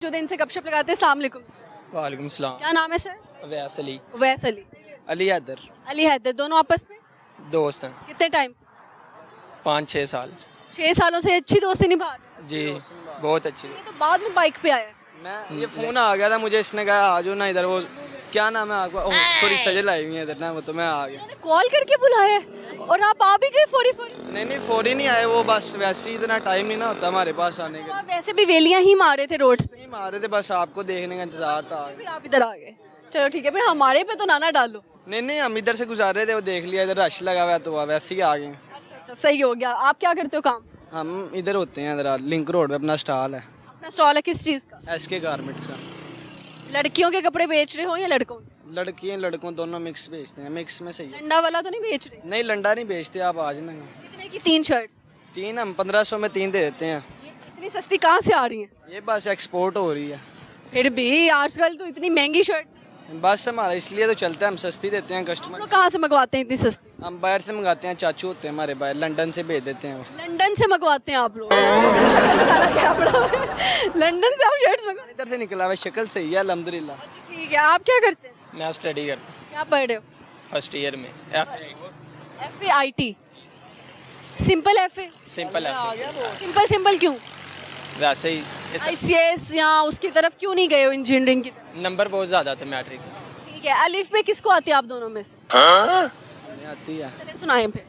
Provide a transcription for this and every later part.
जो दिन से गपशप लगाते हैं। अस्सलाम वालेकुम। वालेकुम सलाम। क्या नाम है सर? अवैस अली। वैस अली। अली हैदर। अली हैदर। दोनों आपस में दोस्त हैं। कितने टाइम? 5-6 साल से। 6 सालों से अच्छी दोस्ती निभा रहे हैं। जी बहुत अच्छी। ये तो बाद में बाइक पे आया है। मैं ये फ़ोन आ गया था मुझे, इसने कहा आ जाओ ना इधर, वो क्या नाम है आपका, ओह सॉरी सजल आई हुई है इधर ना, वो तो मैं आ गया। उन्होंने कॉल करके बुलाया है और आप आ भी गए फौरी फौरी। नहीं फौरी नहीं आए, वो बस वैसे ही इतना टाइम नहीं ना होता हमारे पास आने तो का। आप वैसे भी वेलियां ही मारे थे रोड्स पे, नहीं मारे थे, बस आपको देखने का इंतजार था। फिर आप इधर आ गए। चलो ठीक है, फिर हमारे पे तो ना डालो। नहीं हम इधर से गुजार रहे थे, वो देख लिया इधर रश लगा हुआ है तो वैसे ही आ गए। अच्छा सही हो गया। आप क्या करते हो काम? हम इधर होते हैं, इधर लिंक रोड पे अपना स्टॉल है, अपना स्टॉल है किस चीज़ का? SK गारमेंट्स का। लड़कियों के कपड़े बेच रहे हो या लड़कों के? लड़कियाँ लड़कों दोनों मिक्स बेचते हैं, मिक्स में सही है। लंडा वाला तो नहीं बेच रहे? नहीं लंडा नहीं बेचते, आप आ जाना। कितने की 3 शर्ट्स? 3 हम 1500 में 3 दे देते हैं। ये इतनी सस्ती कहाँ से आ रही है? ये बस एक्सपोर्ट हो रही है, फिर भी आजकल तो इतनी महंगी शर्ट। बस हमारा इसलिए तो चलता है, हम सस्ती देते हैं हम कस्टमर। लोग कहाँ से मंगवाते हैं इतनी सस्ती? हम बाहर से मंगाते हैं, चाचू होते हैं हमारे बाहर, लंदन से भेज देते हैं वो। लंदन से मंगवाते हैं आप लोग? शक्ल दिखाना क्या पड़ा है? लंदन से आप शर्ट्स मंगवाते इधर से निकला हुआ, शक्ल सही है अल्हम्दुलिल्लाह। हैं? अच्छा ठीक है। आप क्या करते हैं? मैं स्टडी करता हूँ क्या पढ़ रहे हो? फर्स्ट ईयर में। FAIT। Simple FA? सिंपल है सिंपल क्यों? वैसे ही ICS या उसकी तरफ क्यों नहीं गए हो, इंजीनियरिंग की तरफ? नंबर बहुत ज़्यादा थे मैट्रिक में। ठीक है। अलिफ बे किसको आती है आप दोनों में से? हमें आती है चलिए सुनाए फिर।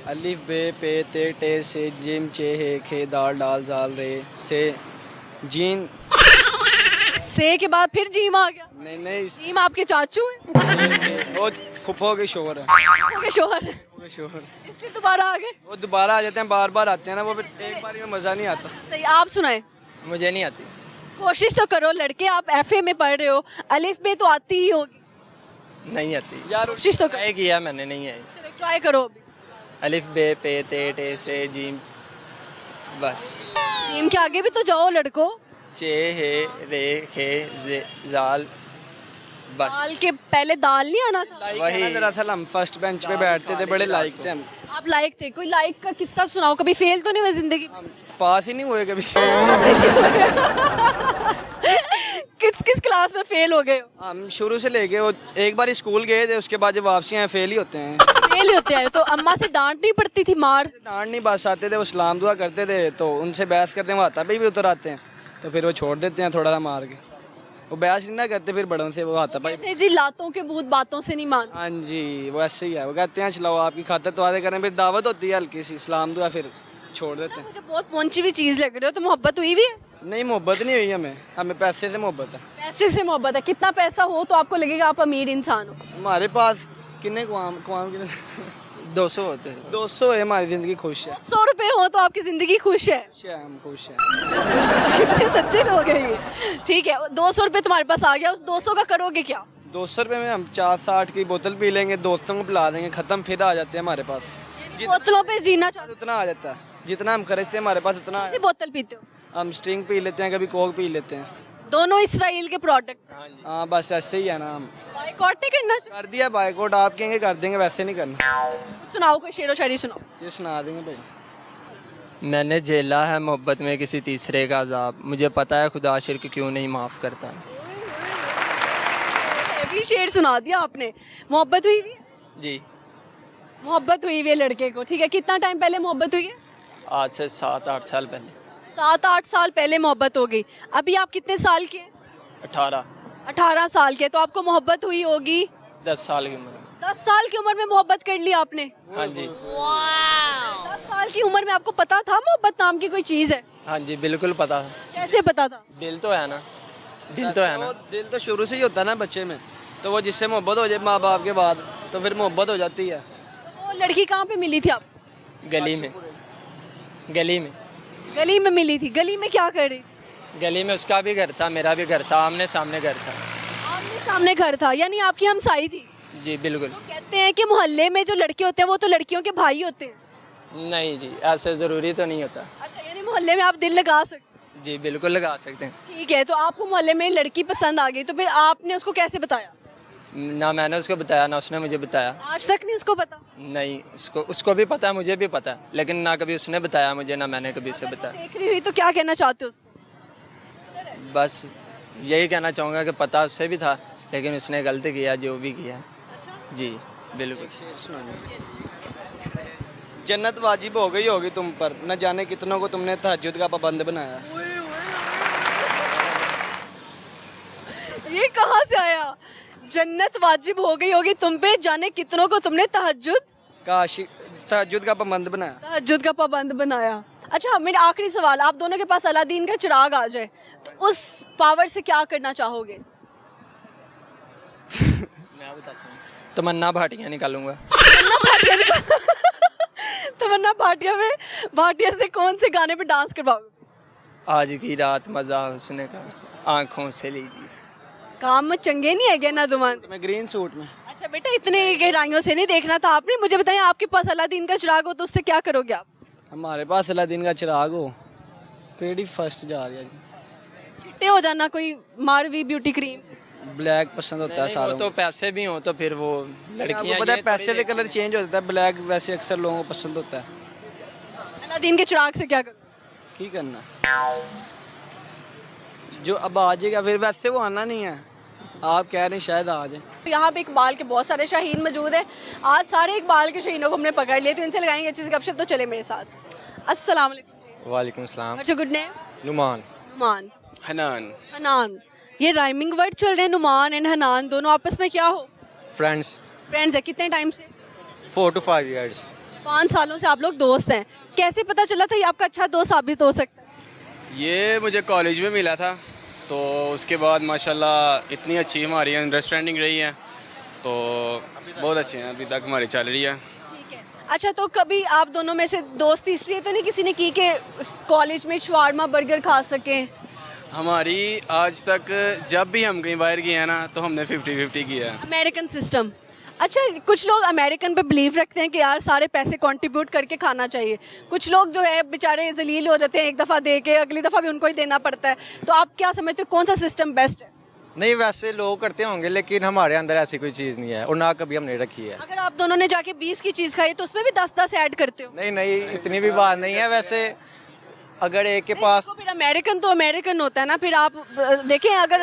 अलिफ बे पे ते टे से जिम चे हे खे दाल डाल जाल रे से जीन। से के बाद फिर जीम आ गया। नहीं जीम आपके चाचू हैं? वो फुफो के शोर है, ओके शोहर है, फुफो के शोर। इसलिए दोबारा आ गए। वो दोबारा आ जाते हैं, बार आते हैं ना, वो फिर एक बार में मज़ा नहीं आता। सही। आप सुनाए। मुझे नहीं आती। कोशिश तो करो लड़के, आप FA में पढ़ रहे हो, अलिफ बे तो आती ही होगी। नहीं आती यार कोशिश तो करो। ट्राई किया मैंने, नहीं आई। चलो ट्राई करो अभी। अलिफ बे पे ते टे से जीम, बस। जीम के आगे भी तो जाओ लड़को। चे हे रे खे जे जाल, बस। दाल के पहले दाल नहीं आना था? वही दरअसल हम फर्स्ट बेंच पे बैठते थे, बड़े लाइक थे हम। आप लायक थे? कोई लायक का किस्सा सुनाओ। कभी फेल तो नहीं हुए जिंदगी में? पास ही नहीं हुए कभी। किस क्लास में फेल हो गए हो? हम शुरू से लेके वो एक बार स्कूल गए थे, उसके बाद जब वापसी आए फेल ही होते हैं। फेल ही होते हैं तो अम्मा से डांट नहीं पड़ती थी, मार? डांट नहीं, बस आते थे वो सलाम दुआ करते थे, तो उनसे बहस करते हैं, वो हाथा पे भी उतर आते हैं, तो फिर वो छोड़ देते हैं थोड़ा सा मार के। वो बहस नहीं ना करते फिर बड़ों से, वो हाथा पाई। कहते जी लातों के भूत बातों से नहीं मान। हाँ जी वो ऐसे ही है, वो कहते हैं चलाओ आपकी खातिर तो आधे करें, फिर दावत होती है हल्की सी सलाम दुआ, फिर छोड़ देते हैं। मुझे बहुत पहुंची हुई चीज लग रही हो। तो मोहब्बत हुई भी है? नहीं मोहब्बत नहीं हुई हमें, हमें पैसे से मोहब्बत है। पैसे से मोहब्बत है? कितना पैसा हो तो आपको लगेगा आप अमीर इंसान हो? हमारे पास कितने कुआम कितने 200 होते हैं। 200 है, हमारी जिंदगी खुश है। 100 रुपए हो तो आपकी जिंदगी खुश है? खुश है, हम खुश हैं। कितने सच्चे लोग हैं ये। ठीक है, 200 रुपए तुम्हारे पास आ गया, उस 200 का करोगे क्या? 200 रुपये में हम 460 की बोतल पी लेंगे, दोस्तों को पिला देंगे, खत्म, फिर आ जाते हैं हमारे पास। बोतलों पे जीना चाहते उतना आ जाता है, जितना हम खरीदते हैं हमारे पास उतना हो? बोतल पीते हो? हम स्ट्रिंग पी लेते हैं, कभी कोक पी लेते हैं। दोनों इसराइल के प्रोडक्ट। हाँ बस ऐसे ही है ना, हम बाइकॉट नहीं करना चाहिए? कर दिया बाइकआउट, आप कहेंगे कर देंगे, वैसे नहीं करना। कुछ सुनाओ, कोई शेरो शायरी सुनाओ। ये सुना देंगे भाई। मैंने झेला है मोहब्बत में किसी तीसरे का अजाब, मुझे पता है खुदा शिर्क क्यों नहीं माफ़ करता। अभी शेर सुना दिया आपने। मोहब्बत हुई हुई है? जी मोहब्बत हुई हुई है लड़के को, ठीक है। कितना टाइम पहले मोहब्बत हुई है? आज से 7-8 साल पहले। 7-8 साल पहले मोहब्बत हो गई। अभी आप कितने साल के हैं? 18 साल के। तो आपको मोहब्बत हुई होगी 10 साल की उम्र में। 10 साल की उम्र में मोहब्बत कर ली आपने? हाँ जी। 10 साल की उम्र में आपको पता था मोहब्बत नाम की कोई चीज है? हाँ जी बिल्कुल पता है। कैसे पता था? दिल तो है ना, दिल तो है ना। दिल तो शुरू से ही होता है ना बच्चे में, तो वो जिससे मोहब्बत हो जाए माँ बाप के बाद तो फिर मोहब्बत हो जाती है। तो वो लड़की कहाँ पे मिली थी आप? गली में। गली में गली में मिली थी? गली में क्या कर रही थी? गली में उसका भी घर था, मेरा भी घर था, आमने सामने घर था। आमने सामने घर था, यानी आपकी हमसाई थी? जी बिल्कुल। तो कहते हैं कि मोहल्ले में जो लड़के होते हैं वो तो लड़कियों के भाई होते हैं। नहीं जी, ऐसे ज़रूरी तो नहीं होता। अच्छा, यानी मोहल्ले में आप दिल लगा सकते? जी बिल्कुल लगा सकते हैं। ठीक है। तो आपको मोहल्ले में लड़की पसंद आ गई, तो फिर आपने उसको कैसे बताया? ना मैंने उसको बताया ना उसने मुझे बताया। आज तक नहीं उसको पता? नहीं, उसको भी पता है, मुझे भी पता है, लेकिन ना कभी उसने बताया मुझे, ना मैंने कभी उसे बताया। देख रही हुई तो क्या कहना चाहते हो उसको? बस यही कहना चाहूँगा कि पता उससे भी था, लेकिन उसने गलत किया जो भी किया। अच्छा जी बिल्कुल। शेर सुनाइए। जन्नत वाजिब हो गई होगी तुम पर, न जाने कितनों को तुमने तहज्जुद का पाबंद बनाया। ये कहाँ से आया? जन्नत वाजिब हो गई होगी तुम पे, जाने कितनों को तुमने तहज्जुद का पाबंद बनाया। तहज्जुद का पाबंद बनाया। अच्छा मेरा आखिरी सवाल, आप दोनों के पास अलादीन का चिराग आ जाए तो उस पावर से क्या करना चाहोगे? मैं बताता हूँ, तमन्ना भाटियाँ निकालूंगा। तमन्ना भाटिया में, भाटिया से कौन से गाने पे डांस करवाओगे? आज की रात मज़ा उसने का आँखों से लीजिए। काम चंगे नहीं है क्या ना दुमान? मैं ग्रीन सूट में। अच्छा बेटा इतने गहराइयों से नहीं देखना था आपने, मुझे बताइए आपके पास अलादीन का चिराग हो तो उससे क्या करोगे आप? हमारे पास अलादीन का चिराग हो, केड़ी फर्स्ट जा रही है जी? चिट्टे हो जाना, कोई मारवी ब्यूटी क्रीम। ब्लैक पसंद होता है वो सारों तो पैसे भी हों तो फिर वो लड़कियाँ पता है ये पैसे थोड़ी से कलर चेंज हो जाता है, ब्लैक वैसे अक्सर लोगों को पसंद होता है। अलादीन के चिराग से क्या करोगे? की करना जो अब आ जाएगा, फिर वैसे वो आना नहीं है, आप कह रहे हैं शायद आ जाए। यहाँ पे इकबाल के बहुत सारे शाहीन मौजूद हैं। आज सारे इकबाल के शाहीनों को हमने पकड़ लिया, तो इनसे लगाएंगे अच्छी सी गपशप। तो चले मेरे साथ। अस्सलाम वालेकुम। वालेकुम सलाम। अच्छा गुड नेम? नुमान। नुमान। हनान। हनान। ये राइमिंग वर्ड चल रहे हैं, नुमान एंड हनान दोनों आपस में क्या हो? फ्रेंड्स। फ्रेंड्स है। कितने टाइम से? 4 to 5 years। 5 सालों से आप लोग दोस्त हैं। कैसे पता चला था ये आपका अच्छा दोस्त साबित हो सकता है? ये मुझे कॉलेज में मिला था, तो उसके बाद माशाल्लाह इतनी अच्छी हमारी अंडरस्टैंडिंग रही है, तो बहुत अच्छी है, अभी तक हमारी चल रही है। ठीक है। अच्छा तो कभी आप दोनों में से दोस्ती इसलिए तो नहीं किसी ने की कि कॉलेज में शवारमा बर्गर खा सकें? हमारी आज तक जब भी हम कहीं बाहर गए हैं ना, तो हमने 50-50 किया है। American system. अच्छा कुछ लोग अमेरिकन पे बिलीव रखते हैं कि यार सारे पैसे कंट्रीब्यूट करके खाना चाहिए, कुछ लोग जो है बेचारे जलील हो जाते हैं, एक दफ़ा दे के अगली दफ़ा भी उनको ही देना पड़ता है। तो आप क्या समझते हो कौन सा सिस्टम बेस्ट है? नहीं वैसे लोग करते होंगे, लेकिन हमारे अंदर ऐसी कोई चीज़ नहीं है और ना कभी हमने रखी है। अगर आप दोनों ने जाके 20 की चीज़ खाई तो उसमें भी 10-10 ऐड करते हो? नहीं नहीं इतनी भी बात नहीं है। वैसे अगर एक के पास, फिर अमेरिकन तो अमेरिकन होता है ना, फिर आप देखें अगर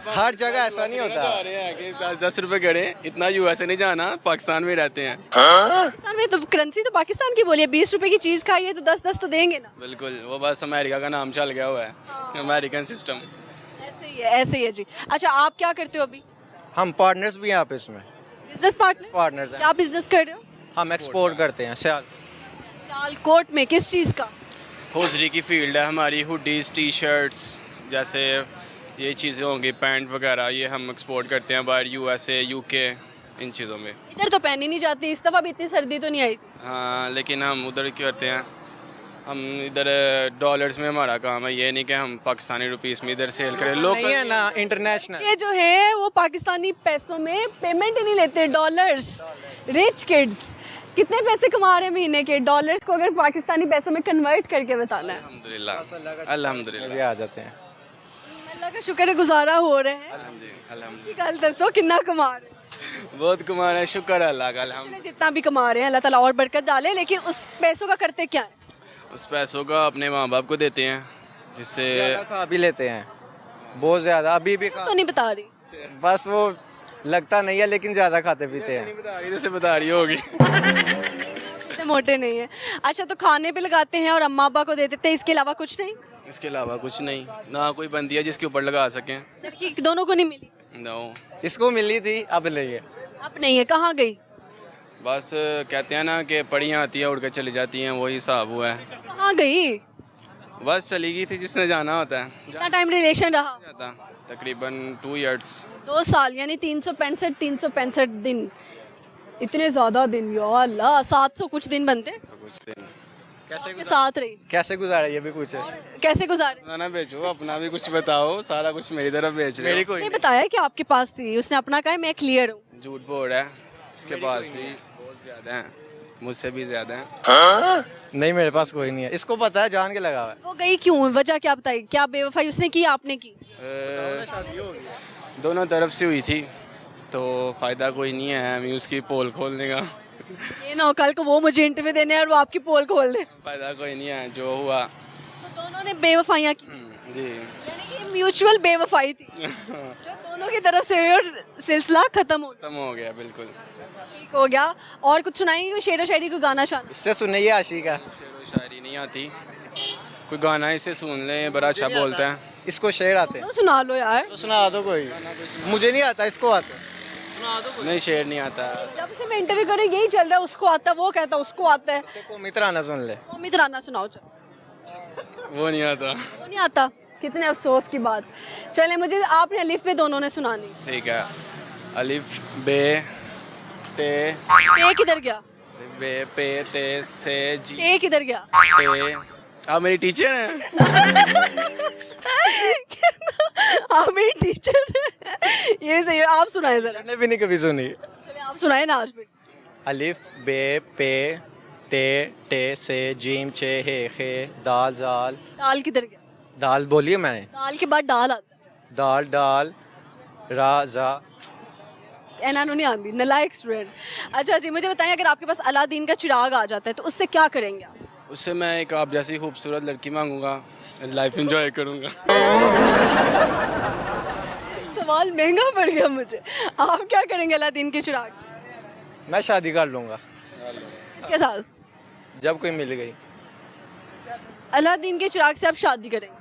हर जगह ऐसा नहीं होता। 10 रुपए गड़े, इतना यूएसए नहीं जाना, पाकिस्तान में रहते हैं। पाकिस्तान में तो करेंसी तो पाकिस्तान की बोलिए, 20 रुपए की चीज़ खाई है तो 10-10 तो देंगे ना। बिल्कुल, वो बस अमेरिका का नाम चल गया हुआ है, अमेरिकन सिस्टम। ऐसे ही है, ऐसे ही है जी। अच्छा आप क्या करते हो अभी? हम पार्टनर्स भी हैं आप इसमें। Business partner? पार्टनर्स हैं। क्या बिजनेस कर रहे हो? हम एक्सपोर्ट करते हैं सियाल। सियालकोट में किस चीज़ का? होजरी की फील्ड है हमारी, हुडीज़, टी शर्ट्स, जैसे ये चीज़ें होंगी, पैंट वगैरह, ये हम एक्सपोर्ट करते हैं बाहर, यूएसए, यूके, इन चीज़ों में। इधर तो पहनी नहीं जाती, इस दफ़ा भी इतनी सर्दी तो नहीं आई थी। हाँ, लेकिन हम उधर क्या करते हैं, हम इधर डॉलर्स में हमारा काम है, ये नहीं कि हम पाकिस्तानी रुपीस में इधर सेल करें। लोग नहीं है ना इंटरनेशनल। ये जो है वो पाकिस्तानी पैसों में पेमेंट ही नहीं लेते, डॉलर्स। रिच किड्स कितने पैसे कमा रहे हैं महीने के? डॉलर्स को अगर पाकिस्तानी पैसों में कन्वर्ट करके बताना है। अल्हम्दुलिल्लाह, अल्हम्दुलिल्लाह, भी आ जाते हैं। अल्लाह का शुक्र है गुजारा हो रहे हैं। अल्हम्दुलिल्लाह, कल दसो कितना कमा रहे हैं? बहुत कमा रहे हैं, शुक्र है अल्लाह का, अल्हम्दुलिल्लाह। चले जितना भी कमा रहे हैं अल्लाह ताला और बरकत डाले, लेकिन उस पैसों का करते क्या है? उस पैसों का अपने माँ बाप को देते हैं, जिससे ज़्यादा खा भी लेते हैं, बहुत ज़्यादा। अभी भी तो नहीं बता रही, बस वो लगता नहीं है, लेकिन ज़्यादा खाते पीते हैं। बता रही होगी। इतने मोटे नहीं है। अच्छा तो खाने पे लगाते हैं और अम्मा अब्बा को दे देते हैं, इसके अलावा कुछ नहीं? इसके अलावा कुछ नहीं, ना कोई बंदी है जिसके ऊपर लगा सकें। लड़की दोनों को नहीं मिली? नो, इसको मिली थी, अब नहीं है। अब नहीं है, कहाँ गई? बस कहते हैं ना कि पढ़ियाँ आती हैं उड़ के चली जाती हैं, वही हिसाब हुआ है। कहाँ गई? बस चली गई थी जिसने जाना होता है। कितना टाइम रिलेशन रहा? जाता तकरीबन 2 years। 2 साल, यानी 365 दिन। इतने ज्यादा दिन, या अल्लाह। 700 कुछ दिन बनते कुछ दिन कैसे साथ रही? कैसे गुजारा ये भी पूछे। कैसे गुजारे? ना बेचो, अपना भी कुछ बताओ, सारा कुछ मेरी तरफ बेच रहे हो। उसने बताया कि आपके पास थी, उसने अपना कहा मैं क्लियर हूँ। झूठ बोल रहा है, इसके पास भी बहुत ज्यादा हैं, मुझसे भी ज्यादा हैं। नहीं मेरे पास कोई नहीं है, इसको पता है, जान के लगा हुआ है। वो गई क्यों, वजह क्या बताई? क्या बेवफाई उसने की, आपने की? दोनों तरफ से हुई थी, तो फ़ायदा कोई नहीं है हमें उसकी पोल खोलने का। ये ना हो कल को वो मुझे इंटरव्यू देने और वो आपकी पोल खोल दे। फ़ायदा कोई नहीं है, जो हुआ। तो दोनों ने बेवफाइयाँ की। जी यानी कि म्यूचुअल बेवफाई थी जो दोनों की तरफ से हुई और सिलसिला खत्म हो खत्म हो गया बिल्कुल। गया, ठीक हो गया। और कुछ सुनाएंगे कोई शेर व शायरी, कोई गाना शाना? इससे सुनिए आशिक का। शेर व शायरी नहीं आती, कोई गाना इसे सुन लें, बड़ा अच्छा बोलता है। इसको शेर आते हैं तो सुना लो यार। तो सुना दो कोई। मुझे नहीं आता, इसको आता है। सुना दो कोई। नहीं शेर नहीं आता। जब से मैं इंटरव्यू कर रही हूँ यही चल रहा है, उसको आता है, वो कहता है उसको आता है। इससे कोई मित्राना सुन ले। अमित राना सुनाओ चलो। वो नहीं आता। वो नहीं आता, कितने अफसोस की बात। चले मुझे आपने अलिफ पे दोनों ने सुनानी। ठीक है, अलिफ बे ते पे किधर गया? बे पे ते से जी पे किधर गया? पे। आप मेरी टीचर हैं। आप मेरी टीचर हैं। ये सही है, आप सुनाए जरा। मैंने भी नहीं कभी सुनी। चले आप सुनाए ना आज भी। अलिफ बे पे ते टे से जीम चे हे खे दाल जाल। दाल किधर गया? दाल बोलिए मैंने। दाल के बाद डाल आता है। दाल डाल रा जा। एनानो नहीं आती, नलायक स्टूडेंट्स। अच्छा जी, मुझे बताएं अगर आपके पास अलादीन का चिराग आ जाता है तो उससे क्या करेंगे आप? उससे मैं एक आप जैसी खूबसूरत लड़की मांगूंगा, लाइफ एंजॉय करूंगा। सवाल महंगा पड़ गया मुझे। आप क्या करेंगे अलादीन के चिराग से? मैं शादी कर लूँगा इसके साथ जब कोई मिल गई। अलादीन के चिराग से आप शादी करेंगे?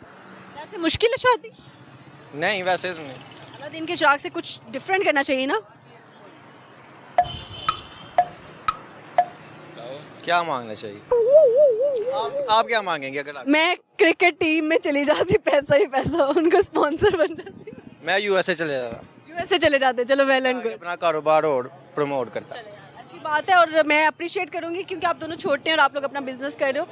वैसे मुश्किल है शादी। नहीं वैसे तो नहीं। अलादीन के चिराग से कुछ डिफरेंट करना चाहिए ना। क्या मांगना चाहिए? आप क्या मांगेंगे अगर मैं क्रिकेट टीम में चली जाती, पैसा ही पैसा, उनको स्पॉन्सर बन जाती। मैं यूएसए चले जाता, यूएसए चले जाते, चलो वेल एंड गुड। अपना कारोबार और प्रमोट करता। अच्छी बात है और मैं अप्रिशिएट करूंगी क्योंकि आप दोनों छोटे हैं और आप लोग अपना बिजनेस कर रहे हो।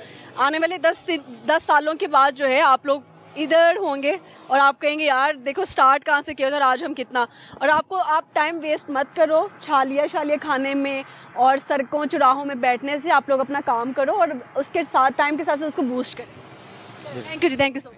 आने वाले 10 सालों के बाद जो है आप लोग इधर होंगे और आप कहेंगे यार देखो स्टार्ट कहाँ से किया था और आज हम कितना। और आप टाइम वेस्ट मत करो छालिया खाने में और सड़कों चौराहों में बैठने से। आप लोग अपना काम करो और उसके साथ टाइम के साथ उसको बूस्ट करें। थैंक यू जी, थैंक यू सो मच।